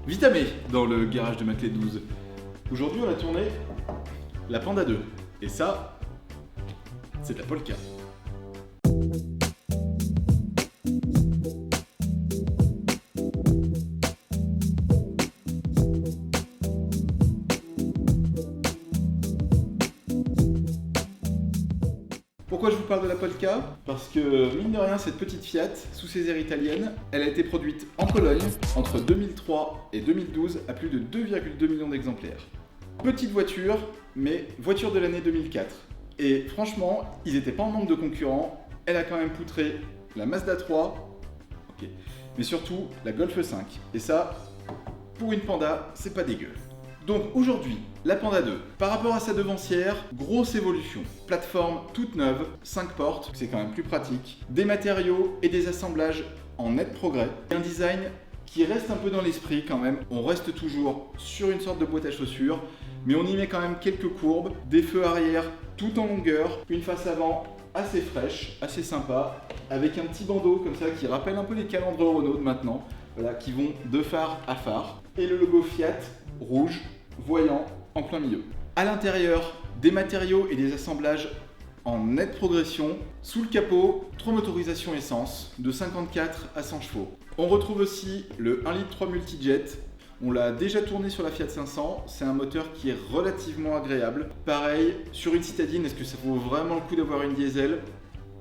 Vitamé dans le garage de Maclé 12. Aujourd'hui, on a tourné la Panda 2. Et ça, c'est de la Polka. Pourquoi je vous parle de la Polka? Parce que, mine de rien, cette petite Fiat, sous ses airs italiennes, elle a été produite en Pologne entre 2003 et 2012 à plus de 2,2 millions d'exemplaires. Petite voiture, mais voiture de l'année 2004. Et franchement, ils n'étaient pas en manque de concurrents. Elle a quand même poutré la Mazda 3, ok, mais surtout la Golf 5. Et ça, pour une Panda, c'est pas dégueu. Donc aujourd'hui, la Panda 2, par rapport à sa devancière, grosse évolution. Plateforme toute neuve, 5 portes, c'est quand même plus pratique. Des matériaux et des assemblages en net progrès. Un design qui reste un peu dans l'esprit quand même. On reste toujours sur une sorte de boîte à chaussures, mais on y met quand même quelques courbes, des feux arrière tout en longueur, une face avant assez fraîche, assez sympa, avec un petit bandeau comme ça qui rappelle un peu les calandres Renault de maintenant, voilà, qui vont de phare à phare. Et le logo Fiat, rouge, voyant, en plein milieu. À l'intérieur, des matériaux et des assemblages en nette progression. Sous le capot, 3 motorisations essence, de 54 à 100 chevaux. On retrouve aussi le 1,3 litre multijet. On l'a déjà tourné sur la Fiat 500, c'est un moteur qui est relativement agréable. Pareil, sur une citadine, est-ce que ça vaut vraiment le coup d'avoir une diesel?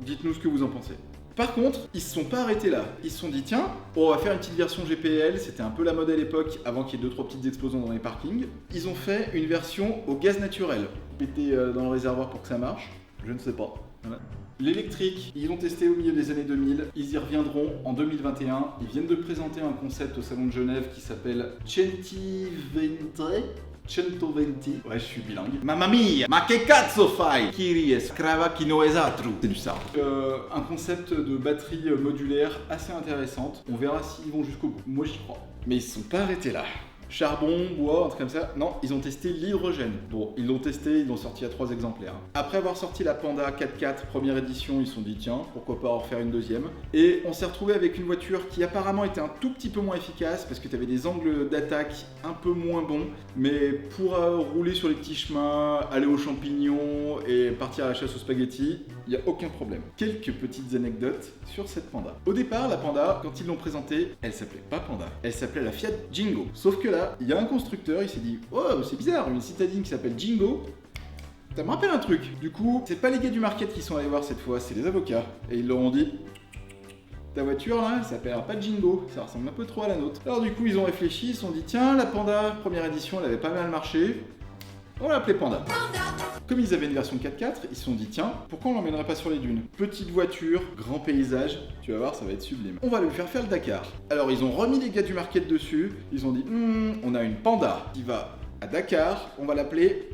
Dites-nous ce que vous en pensez. Par contre, ils se sont pas arrêtés là. Ils se sont dit, tiens, on va faire une petite version GPL, c'était un peu la mode à l'époque, avant qu'il y ait 2-3 petites explosions dans les parkings. Ils ont fait une version au gaz naturel. Péter dans le réservoir pour que ça marche, je ne sais pas. Voilà. L'électrique, ils l'ont testé au milieu des années 2000, ils y reviendront en 2021. Ils viennent de présenter un concept au salon de Genève qui s'appelle Centoventi. Ouais, je suis bilingue. Mamma mia, ma che cazzo fai? Kyries, crava chi no esatru. C'est du ça. Un concept de batterie modulaire assez intéressante. On verra s'ils vont jusqu'au bout. Moi, j'y crois. Mais ils se sont pas arrêtés là. Charbon, bois, un truc comme ça. Non, ils ont testé l'hydrogène. Bon, ils l'ont testé, ils l'ont sorti à 3 exemplaires. Après avoir sorti la Panda 4x4 première édition, ils se sont dit tiens, pourquoi pas en refaire une deuxième. Et on s'est retrouvé avec une voiture qui apparemment était un tout petit peu moins efficace parce que tu avais des angles d'attaque un peu moins bons. Mais pour rouler sur les petits chemins, aller aux champignons et partir à la chasse aux spaghettis, il n'y a aucun problème. Quelques petites anecdotes sur cette Panda. Au départ, la Panda, quand ils l'ont présentée, elle s'appelait pas Panda, elle s'appelait la Fiat Jingo. Sauf que là, il y a un constructeur, il s'est dit « Oh, c'est bizarre, une citadine qui s'appelle Jingo, ça me rappelle un truc. » Du coup, c'est pas les gars du market qui sont allés voir cette fois, c'est les avocats. Et ils leur ont dit « Ta voiture là, elle s'appellera pas Jingo, ça ressemble un peu trop à la nôtre. » Alors du coup, ils ont réfléchi, ils se sont dit « Tiens, la Panda, première édition, elle avait pas mal marché, on l'appelait Panda. » Comme ils avaient une version 4x4, ils se sont dit tiens, pourquoi on l'emmènerait pas sur les dunes? Petite voiture, grand paysage, tu vas voir, ça va être sublime. On va lui faire le Dakar. Alors ils ont remis les gars du market dessus, ils ont dit on a une Panda qui va à Dakar, on va l'appeler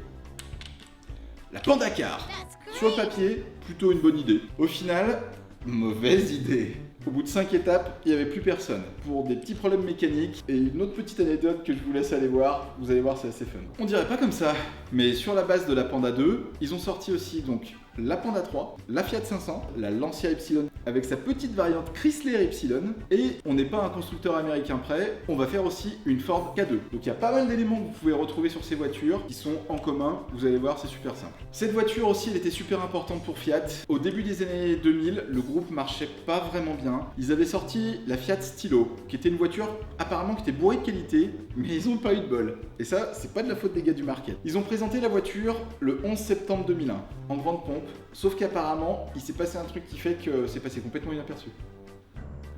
la Pandacar. Sur le papier, plutôt une bonne idée. Au final, mauvaise idée. Au bout de 5 étapes, il n'y avait plus personne. Pour des petits problèmes mécaniques et une autre petite anecdote que je vous laisse aller voir, vous allez voir, c'est assez fun. On dirait pas comme ça, mais sur la base de la Panda 2, ils ont sorti aussi donc la Panda 3, la Fiat 500, la Lancia Ypsilon avec sa petite variante Chrysler Ypsilon, et on n'est pas un constructeur américain près, on va faire aussi une Ford K2. Donc il y a pas mal d'éléments que vous pouvez retrouver sur ces voitures qui sont en commun, vous allez voir, c'est super simple. Cette voiture aussi, elle était super importante pour Fiat. Au début des années 2000, le groupe marchait pas vraiment bien. Ils avaient sorti la Fiat Stilo, qui était une voiture apparemment qui était bourrée de qualité, mais ils ont pas eu de bol. Et ça, c'est pas de la faute des gars du market. Ils ont présenté la voiture le 11 septembre 2001, en grande pompe, sauf qu'apparemment, il s'est passé un truc qui fait que c'est passé complètement inaperçu.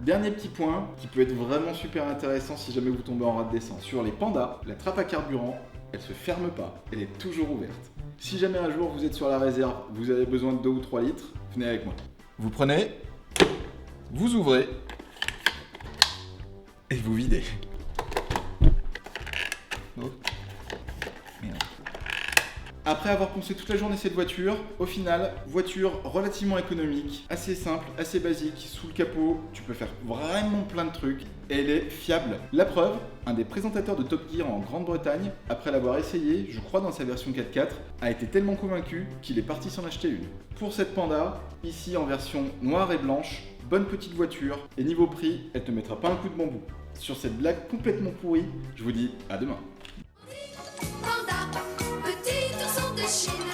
Dernier petit point qui peut être vraiment super intéressant si jamais vous tombez en rade d'essence. Sur les Pandas, la trappe à carburant, elle se ferme pas, elle est toujours ouverte. Si jamais un jour vous êtes sur la réserve, vous avez besoin de 2 ou 3 litres, venez avec moi. Vous prenez, vous ouvrez et vous videz. Oh. Merde. Après avoir poncé toute la journée cette voiture, au final, voiture relativement économique, assez simple, assez basique, sous le capot, tu peux faire vraiment plein de trucs, et elle est fiable. La preuve, un des présentateurs de Top Gear en Grande-Bretagne, après l'avoir essayé, je crois dans sa version 4x4, a été tellement convaincu qu'il est parti s'en acheter une. Pour cette Panda, ici en version noire et blanche, bonne petite voiture, et niveau prix, elle te mettra pas un coup de bambou. sur cette blague complètement pourrie. Je vous dis à demain. Panda, petit ourson de Chine.